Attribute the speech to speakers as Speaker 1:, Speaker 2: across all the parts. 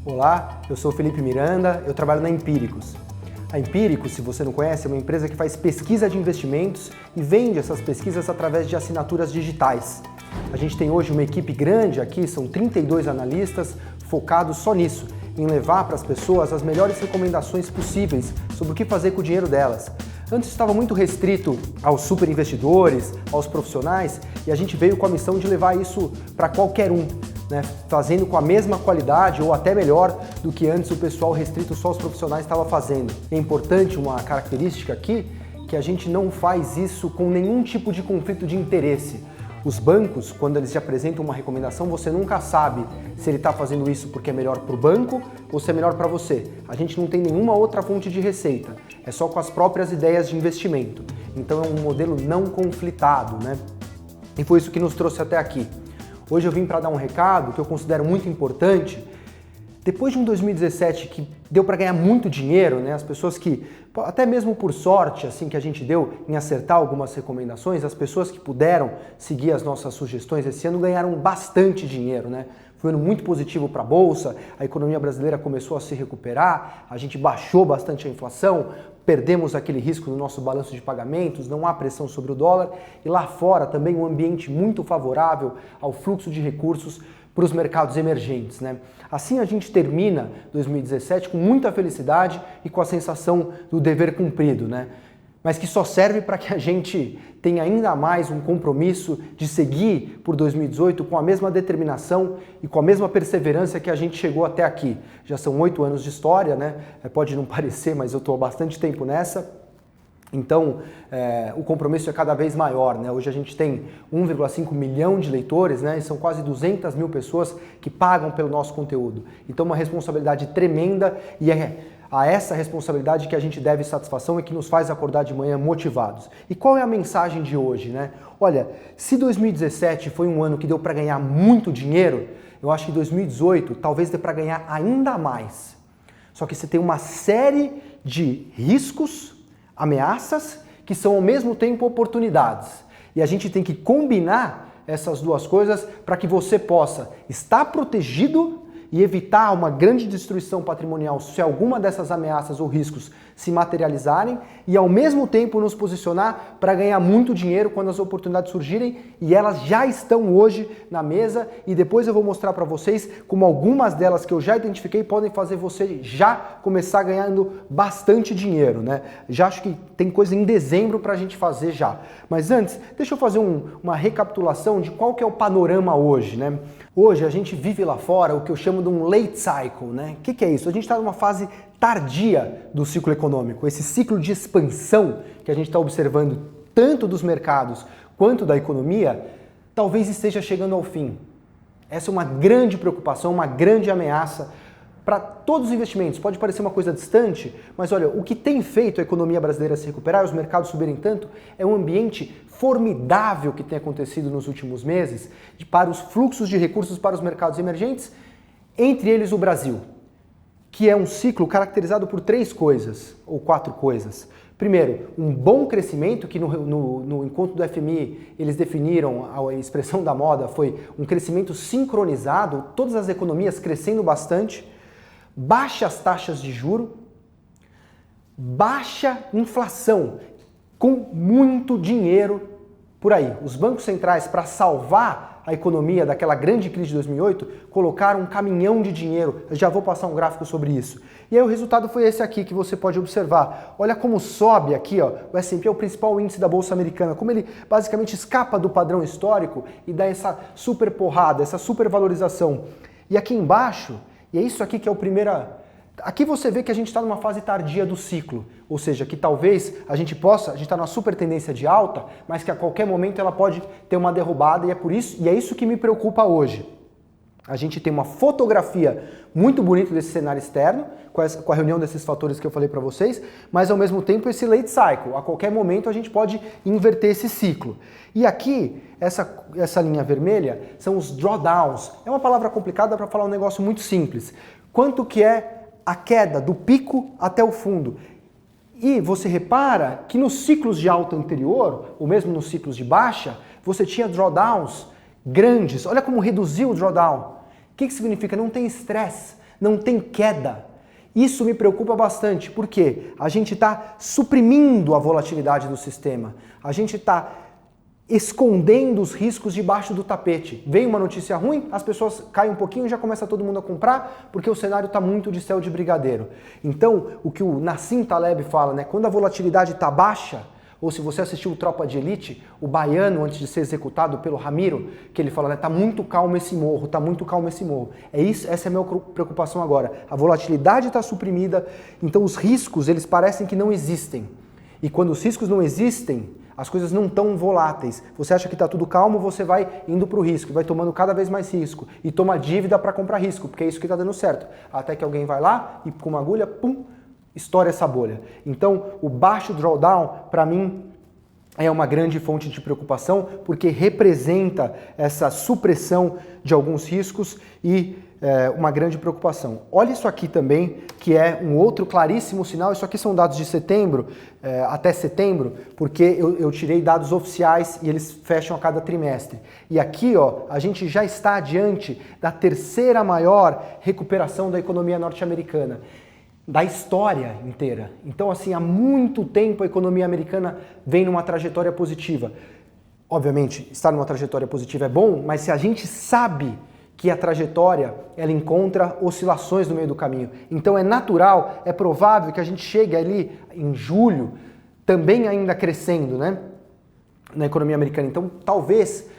Speaker 1: Olá, eu sou o Felipe Miranda, eu trabalho na Empíricos. A Empíricos, se você não conhece, é uma empresa que faz pesquisa de investimentos e vende essas pesquisas através de assinaturas digitais. A gente tem hoje uma equipe grande aqui, são 32 analistas focados só nisso, em levar para as pessoas as melhores recomendações possíveis sobre o que fazer com o dinheiro delas. Antes estava muito restrito aos super investidores, aos profissionais, e a gente veio com a missão de levar isso para qualquer um, né? Fazendo com a mesma qualidade ou até melhor do que antes o pessoal restrito só aos profissionais estava fazendo. É importante uma característica aqui, que a gente não faz isso com nenhum tipo de conflito de interesse. Os bancos, quando eles te apresentam uma recomendação, você nunca sabe se ele está fazendo isso porque é melhor para o banco ou se é melhor para você. A gente não tem nenhuma outra fonte de receita, é só com as próprias ideias de investimento. Então é um modelo não conflitado, né? E foi isso que nos trouxe até aqui. Hoje eu vim para dar um recado que eu considero muito importante. Depois de um 2017 que deu para ganhar muito dinheiro, né? As pessoas que, até mesmo por sorte, assim que a gente deu em acertar algumas recomendações, as pessoas que puderam seguir as nossas sugestões esse ano ganharam bastante dinheiro, né? Foi um ano muito positivo para a Bolsa, a economia brasileira começou a se recuperar, a gente baixou bastante a inflação, perdemos aquele risco no nosso balanço de pagamentos, não há pressão sobre o dólar e lá fora também um ambiente muito favorável ao fluxo de recursos para os mercados emergentes, né? Assim a gente termina 2017 com muita felicidade e com a sensação do dever cumprido, né? Mas que só serve para que a gente tenha ainda mais um compromisso de seguir por 2018 com a mesma determinação e com a mesma perseverança que a gente chegou até aqui. Já são 8 anos de história, né? Pode não parecer, mas eu estou há bastante tempo nessa. Então, o compromisso é cada vez maior, né? Hoje a gente tem 1,5 milhão de leitores, né? E são quase 200 mil pessoas que pagam pelo nosso conteúdo. Então, uma responsabilidade tremenda e é a essa responsabilidade que a gente deve satisfação e que nos faz acordar de manhã motivados. E qual é a mensagem de hoje, né? Olha, se 2017 foi um ano que deu para ganhar muito dinheiro, eu acho que 2018 talvez dê para ganhar ainda mais. Só que você tem uma série de riscos, ameaças, que são ao mesmo tempo oportunidades. E a gente tem que combinar essas duas coisas para que você possa estar protegido e evitar uma grande destruição patrimonial se alguma dessas ameaças ou riscos se materializarem e ao mesmo tempo nos posicionar para ganhar muito dinheiro quando as oportunidades surgirem e elas já estão hoje na mesa e depois eu vou mostrar para vocês como algumas delas que eu já identifiquei podem fazer você já começar ganhando bastante dinheiro, né? Já acho que tem coisa em dezembro para a gente fazer já. Mas antes, deixa eu fazer uma recapitulação de qual que é o panorama hoje, né? Hoje a gente vive lá fora o que eu chamo de um late cycle, né? O que é isso? A gente está numa fase tardia do ciclo econômico, esse ciclo de expansão que a gente está observando tanto dos mercados quanto da economia, talvez esteja chegando ao fim. Essa é uma grande preocupação, uma grande ameaça para todos os investimentos. Pode parecer uma coisa distante, mas olha, o que tem feito a economia brasileira se recuperar e os mercados subirem tanto é um ambiente formidável que tem acontecido nos últimos meses para os fluxos de recursos para os mercados emergentes, entre eles o Brasil, que é um ciclo caracterizado por 3 coisas, ou 4 coisas. Primeiro, um bom crescimento, que no encontro do FMI eles definiram, a expressão da moda foi um crescimento sincronizado, todas as economias crescendo bastante, baixas taxas de juro, baixa inflação, com muito dinheiro por aí. Os bancos centrais, para salvar a economia daquela grande crise de 2008, colocaram um caminhão de dinheiro. Eu já vou passar um gráfico sobre isso. E aí o resultado foi esse aqui que você pode observar. Olha como sobe aqui, ó. O S&P é o principal índice da Bolsa Americana, como ele basicamente escapa do padrão histórico e dá essa super porrada, essa super valorização. E aqui embaixo, e é isso aqui que é o primeiro... Aqui você vê que a gente está numa fase tardia do ciclo, ou seja, que talvez a gente está numa super tendência de alta, mas que a qualquer momento ela pode ter uma derrubada e é isso que me preocupa hoje. A gente tem uma fotografia muito bonita desse cenário externo, com a reunião desses fatores que eu falei para vocês, mas ao mesmo tempo esse late cycle, a qualquer momento a gente pode inverter esse ciclo. E aqui, essa linha vermelha são os drawdowns. É uma palavra complicada para falar um negócio muito simples. Quanto que é a queda do pico até o fundo. E você repara que nos ciclos de alta anterior, ou mesmo nos ciclos de baixa, você tinha drawdowns grandes. Olha como reduziu o drawdown. O que significa? Não tem estresse. não tem queda. Isso me preocupa bastante, porque a gente está suprimindo a volatilidade do sistema, a gente está escondendo os riscos debaixo do tapete. Vem uma notícia ruim, as pessoas caem um pouquinho e já começa todo mundo a comprar, porque o cenário está muito de céu de brigadeiro. Então, o que o Nassim Taleb fala, né, quando a volatilidade está baixa, ou se você assistiu o Tropa de Elite, o baiano, antes de ser executado pelo Ramiro, que ele fala, né, tá muito calmo esse morro, tá muito calmo esse morro. É isso, essa é a minha preocupação agora. A volatilidade está suprimida, então os riscos, eles parecem que não existem. E quando os riscos não existem, as coisas não estão voláteis. Você acha que está tudo calmo, você vai indo para o risco, vai tomando cada vez mais risco. E toma dívida para comprar risco, porque é isso que está dando certo. Até que alguém vai lá e com uma agulha, pum, estoura essa bolha. Então, o baixo drawdown, para mim, é uma grande fonte de preocupação, porque representa essa supressão de alguns riscos e uma grande preocupação. Olha isso aqui também, que é um outro claríssimo sinal. Isso aqui são dados de setembro, até setembro, porque eu tirei dados oficiais e eles fecham a cada trimestre. E aqui, ó, a gente já está diante da terceira maior recuperação da economia norte-americana, da história inteira. Então, assim, há muito tempo a economia americana vem numa trajetória positiva. Obviamente, estar numa trajetória positiva é bom, mas se a gente sabe que a trajetória, ela encontra oscilações no meio do caminho. Então é natural, é provável que a gente chegue ali em julho, também ainda crescendo, né, na economia americana. Então talvez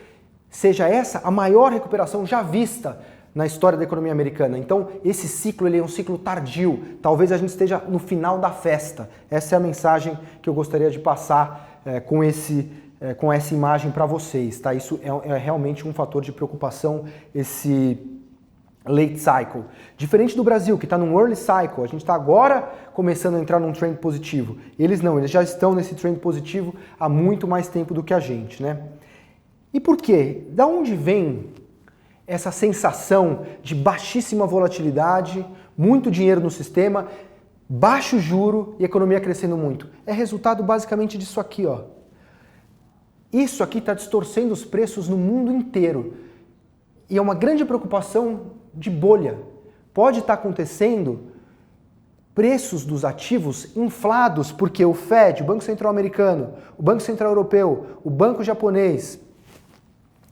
Speaker 1: seja essa a maior recuperação já vista na história da economia americana. Então esse ciclo, ele é um ciclo tardio. Talvez a gente esteja no final da festa. Essa é a mensagem que eu gostaria de passar com essa imagem para vocês, tá? Isso é realmente um fator de preocupação, esse late cycle. Diferente do Brasil, que está num early cycle, a gente está agora começando a entrar num trend positivo. Eles não, eles já estão nesse trend positivo há muito mais tempo do que a gente, né? E por quê? Da onde vem essa sensação de baixíssima volatilidade, muito dinheiro no sistema, baixo juro e economia crescendo muito? É resultado basicamente disso aqui, ó. Isso aqui está distorcendo os preços no mundo inteiro. E é uma grande preocupação de bolha. Pode estar acontecendo preços dos ativos inflados, porque o Fed, o Banco Central Americano, o Banco Central Europeu, o Banco Japonês,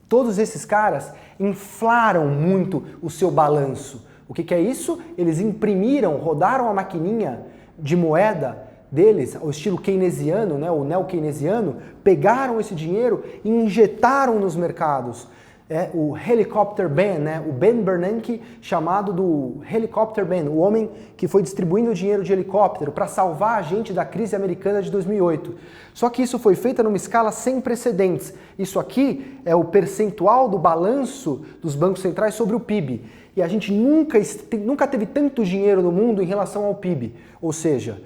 Speaker 1: todos esses caras inflaram muito o seu balanço. O que é isso? Eles imprimiram, rodaram a maquininha de moeda deles, ao estilo keynesiano, né, o neo-keynesiano, pegaram esse dinheiro e injetaram nos mercados. O Helicopter Ben, né, o Ben Bernanke, chamado do Helicopter Ben, o homem que foi distribuindo dinheiro de helicóptero para salvar a gente da crise americana de 2008. Só que isso foi feito numa escala sem precedentes. Isso aqui é o percentual do balanço dos bancos centrais sobre o PIB. E a gente nunca teve tanto dinheiro no mundo em relação ao PIB. Ou seja,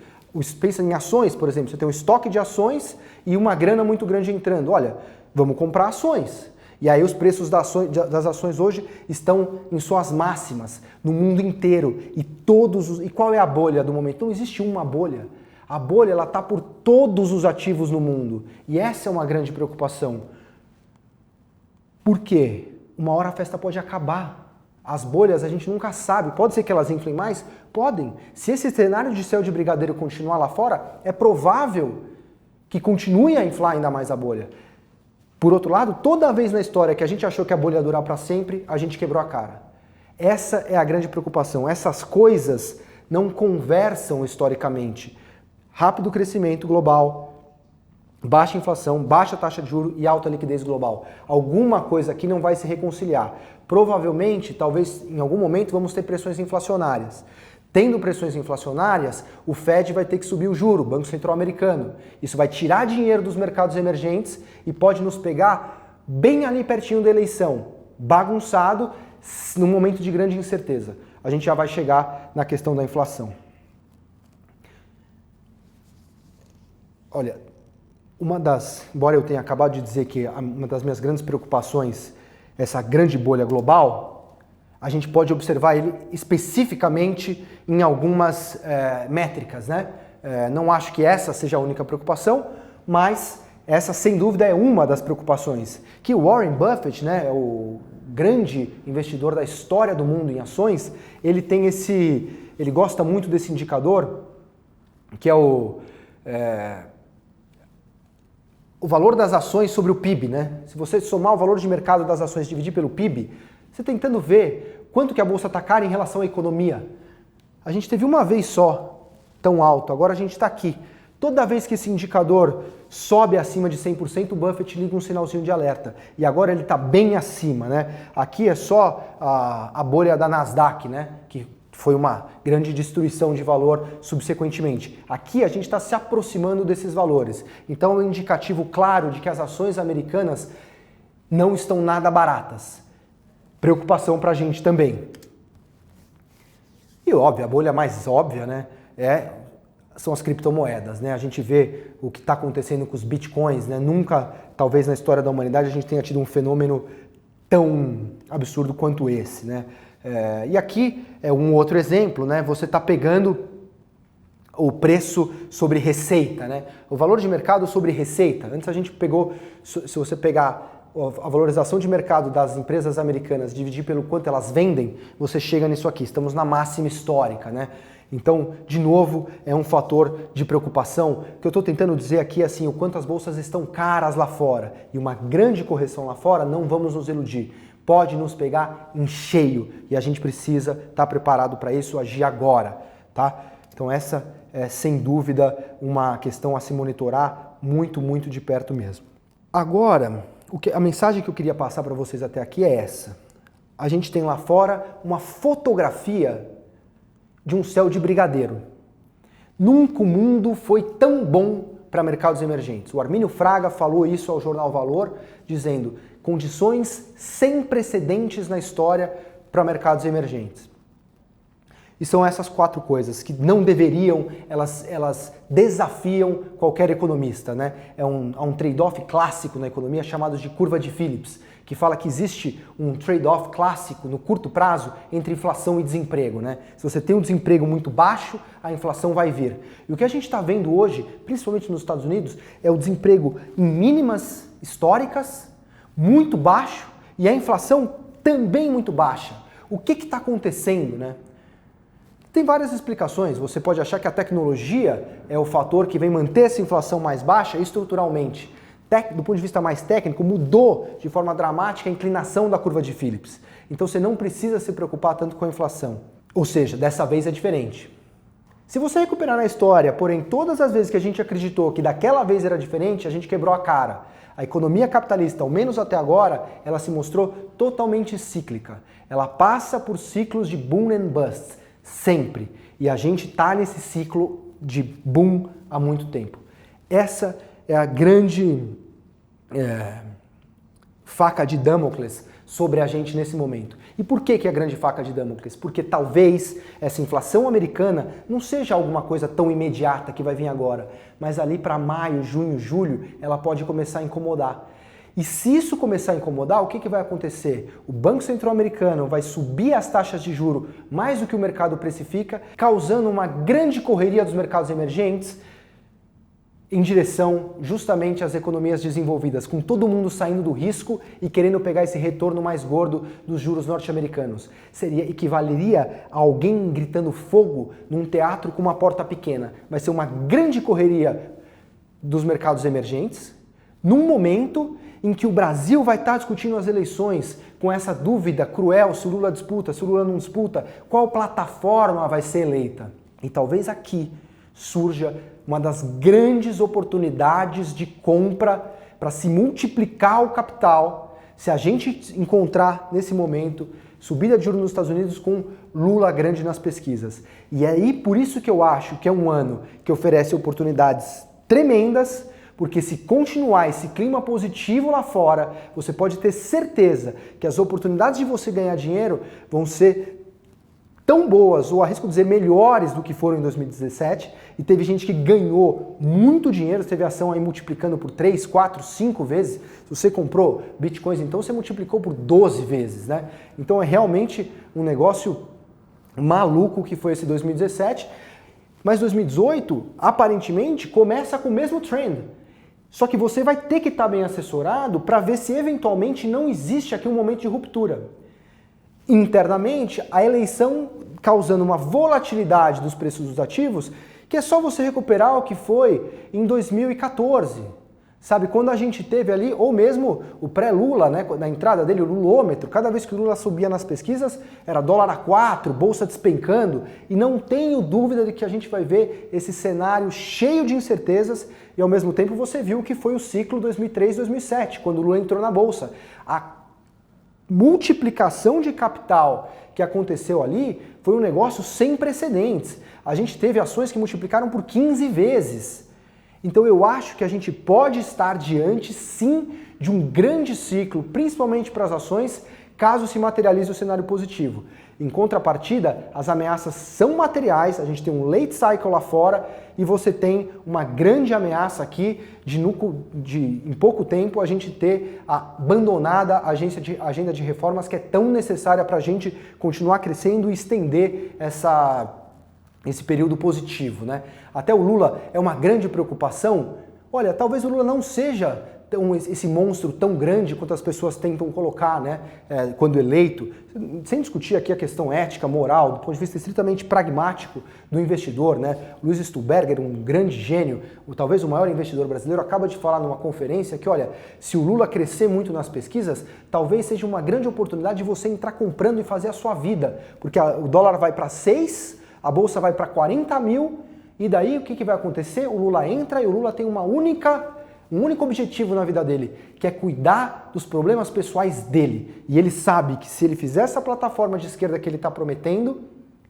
Speaker 1: pensa em ações, por exemplo, você tem um estoque de ações e uma grana muito grande entrando. Olha, vamos comprar ações. E aí os preços das ações hoje estão em suas máximas no mundo inteiro. E qual é a bolha do momento? Não existe uma bolha. A bolha está por todos os ativos no mundo. E essa é uma grande preocupação. Por quê? Uma hora a festa pode acabar. As bolhas a gente nunca sabe. Pode ser que elas inflem mais? Podem. Se esse cenário de céu de brigadeiro continuar lá fora, é provável que continue a inflar ainda mais a bolha. Por outro lado, toda vez na história que a gente achou que a bolha ia durar para sempre, a gente quebrou a cara. Essa é a grande preocupação. Essas coisas não conversam historicamente. Rápido crescimento global, baixa inflação, baixa taxa de juros e alta liquidez global. Alguma coisa aqui não vai se reconciliar. Provavelmente, talvez em algum momento, vamos ter pressões inflacionárias. Tendo pressões inflacionárias, o Fed vai ter que subir o juro, o Banco Central Americano. Isso vai tirar dinheiro dos mercados emergentes e pode nos pegar bem ali pertinho da eleição, bagunçado, num momento de grande incerteza. A gente já vai chegar na questão da inflação. Olha, embora eu tenha acabado de dizer que uma das minhas grandes preocupações é essa grande bolha global, a gente pode observar ele especificamente em algumas métricas, né? Não acho que essa seja a única preocupação, mas Essa, sem dúvida, é uma das preocupações. Que o Warren Buffett, né, o grande investidor da história do mundo em ações, ele gosta muito desse indicador, que é o valor das ações sobre o PIB, né? Se você somar o valor de mercado das ações e dividir pelo PIB, você tentando ver quanto que a bolsa está cara em relação à economia. A gente teve uma vez só tão alto, agora a gente está aqui. Toda vez que esse indicador sobe acima de 100%, o Buffett liga um sinalzinho de alerta. E agora ele está bem acima, né? Aqui é só a bolha da Nasdaq, né? Que foi uma grande destruição de valor subsequentemente. Aqui a gente está se aproximando desses valores. Então é um indicativo claro de que as ações americanas não estão nada baratas. Preocupação para a gente também. E óbvio, a bolha mais óbvia, né, são as criptomoedas, né? A gente vê o que está acontecendo com os bitcoins, né? Nunca, talvez na história da humanidade, a gente tenha tido um fenômeno tão absurdo quanto esse, né? E aqui é um outro exemplo, né? Você está pegando o preço sobre receita, né? O valor de mercado sobre receita. Antes a gente pegou, se você pegar a valorização de mercado das empresas americanas, dividir pelo quanto elas vendem, você chega nisso aqui. Estamos na máxima histórica, né? Então, de novo, é um fator de preocupação. O que eu estou tentando dizer aqui é assim, o quanto as bolsas estão caras lá fora. E uma grande correção lá fora, não vamos nos iludir. Pode nos pegar em cheio. E a gente precisa estar preparado para isso, agir agora, tá? Então essa é, sem dúvida, uma questão a se monitorar muito, muito de perto mesmo. Agora, a mensagem que eu queria passar para vocês até aqui é essa. A gente tem lá fora uma fotografia de um céu de brigadeiro. Nunca o mundo foi tão bom para mercados emergentes. O Armínio Fraga falou isso ao Jornal Valor, dizendo condições sem precedentes na história para mercados emergentes. E são essas quatro coisas que não deveriam, elas desafiam qualquer economista, né? Há um trade-off clássico na economia chamado de curva de Phillips, que fala que existe um trade-off clássico no curto prazo entre inflação e desemprego, né? Se você tem um desemprego muito baixo, a inflação vai vir. E o que a gente está vendo hoje, principalmente nos Estados Unidos, é o desemprego em mínimas históricas, muito baixo, e a inflação também muito baixa. O que está acontecendo, né? Tem várias explicações. Você pode achar que a tecnologia é o fator que vem manter essa inflação mais baixa estruturalmente. Do ponto de vista mais técnico, mudou de forma dramática a inclinação da curva de Phillips. Então você não precisa se preocupar tanto com a inflação. Ou seja, dessa vez é diferente. Se você recuperar na história, porém todas as vezes que a gente acreditou que daquela vez era diferente, a gente quebrou a cara. A economia capitalista, ao menos até agora, ela se mostrou totalmente cíclica. Ela passa por ciclos de boom and bust. Sempre. E a gente está nesse ciclo de boom há muito tempo. Essa é a grande faca de Damocles sobre a gente nesse momento. E por que é a grande faca de Damocles? Porque talvez essa inflação americana não seja alguma coisa tão imediata que vai vir agora, mas ali para maio, junho, julho, ela pode começar a incomodar. E se isso começar a incomodar, o que vai acontecer? O Banco Central americano vai subir as taxas de juros mais do que o mercado precifica, causando uma grande correria dos mercados emergentes em direção justamente às economias desenvolvidas, com todo mundo saindo do risco e querendo pegar esse retorno mais gordo dos juros norte-americanos. Equivaleria a alguém gritando fogo num teatro com uma porta pequena. Vai ser uma grande correria dos mercados emergentes, num momento em que o Brasil vai estar discutindo as eleições com essa dúvida cruel, se o Lula disputa, se o Lula não disputa, qual plataforma vai ser eleita. E talvez aqui surja uma das grandes oportunidades de compra para se multiplicar o capital, se a gente encontrar nesse momento subida de juros nos Estados Unidos com Lula grande nas pesquisas. E é aí por isso que eu acho que é um ano que oferece oportunidades tremendas, porque se continuar esse clima positivo lá fora, você pode ter certeza que as oportunidades de você ganhar dinheiro vão ser tão boas, ou arrisco dizer melhores do que foram em 2017, e teve gente que ganhou muito dinheiro, teve ação aí multiplicando por 3, 4, 5 vezes. Se você comprou bitcoins, então você multiplicou por 12 vezes, né? Então é realmente um negócio maluco que foi esse 2017, mas 2018, aparentemente, começa com o mesmo trend. Só que você vai ter que estar bem assessorado para ver se eventualmente não existe aqui um momento de ruptura. Internamente, a eleição causando uma volatilidade dos preços dos ativos, que é só você recuperar o que foi em 2014. Sabe, quando a gente teve ali, ou mesmo o pré-Lula, né, na entrada dele, o lulômetro, cada vez que o Lula subia nas pesquisas, era dólar a 4, bolsa despencando, e não tenho dúvida de que a gente vai ver esse cenário cheio de incertezas, e ao mesmo tempo você viu que foi o ciclo 2003-2007, quando o Lula entrou na bolsa. A multiplicação de capital que aconteceu ali foi um negócio sem precedentes. A gente teve ações que multiplicaram por 15 vezes. Então eu acho que a gente pode estar diante, sim, de um grande ciclo, principalmente para as ações, caso se materialize o cenário positivo. Em contrapartida, as ameaças são materiais, a gente tem um late cycle lá fora e você tem uma grande ameaça aqui de em pouco tempo a gente ter abandonada a agenda de reformas que é tão necessária para a gente continuar crescendo e estender esse período positivo, né? Até o Lula é uma grande preocupação. Olha, talvez o Lula não seja esse monstro tão grande quanto as pessoas tentam colocar, né? Quando eleito, sem discutir aqui a questão ética, moral, do ponto de vista estritamente pragmático do investidor, né? Luiz Stuberger, um grande gênio, talvez o maior investidor brasileiro, acaba de falar numa conferência que, olha, se o Lula crescer muito nas pesquisas, talvez seja uma grande oportunidade de você entrar comprando e fazer a sua vida, porque o dólar vai para 6, a bolsa vai para 40 mil, e daí o que vai acontecer? O Lula entra e o Lula tem um único objetivo na vida dele, que é cuidar dos problemas pessoais dele. E ele sabe que se ele fizer essa plataforma de esquerda que ele está prometendo,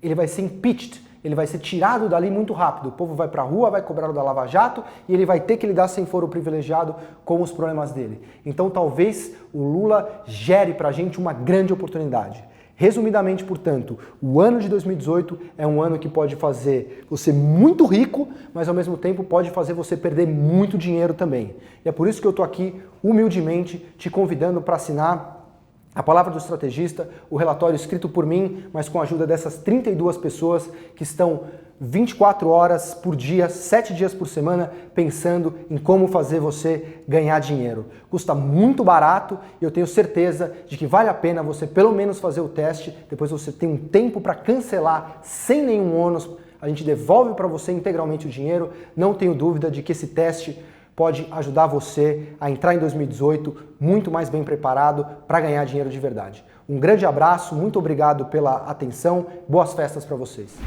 Speaker 1: ele vai ser impeached, ele vai ser tirado dali muito rápido. O povo vai para a rua, vai cobrar o da Lava Jato e ele vai ter que lidar sem foro privilegiado com os problemas dele. Então talvez o Lula gere para a gente uma grande oportunidade. Resumidamente, portanto, o ano de 2018 é um ano que pode fazer você muito rico, mas ao mesmo tempo pode fazer você perder muito dinheiro também. E é por isso que eu estou aqui, humildemente, te convidando para assinar A Palavra do Estrategista, o relatório escrito por mim, mas com a ajuda dessas 32 pessoas que estão 24 horas por dia, 7 dias por semana, pensando em como fazer você ganhar dinheiro. Custa muito barato e eu tenho certeza de que vale a pena você pelo menos fazer o teste, depois você tem um tempo para cancelar sem nenhum ônus, a gente devolve para você integralmente o dinheiro. Não tenho dúvida de que esse teste pode ajudar você a entrar em 2018 muito mais bem preparado para ganhar dinheiro de verdade. Um grande abraço, muito obrigado pela atenção, boas festas para vocês.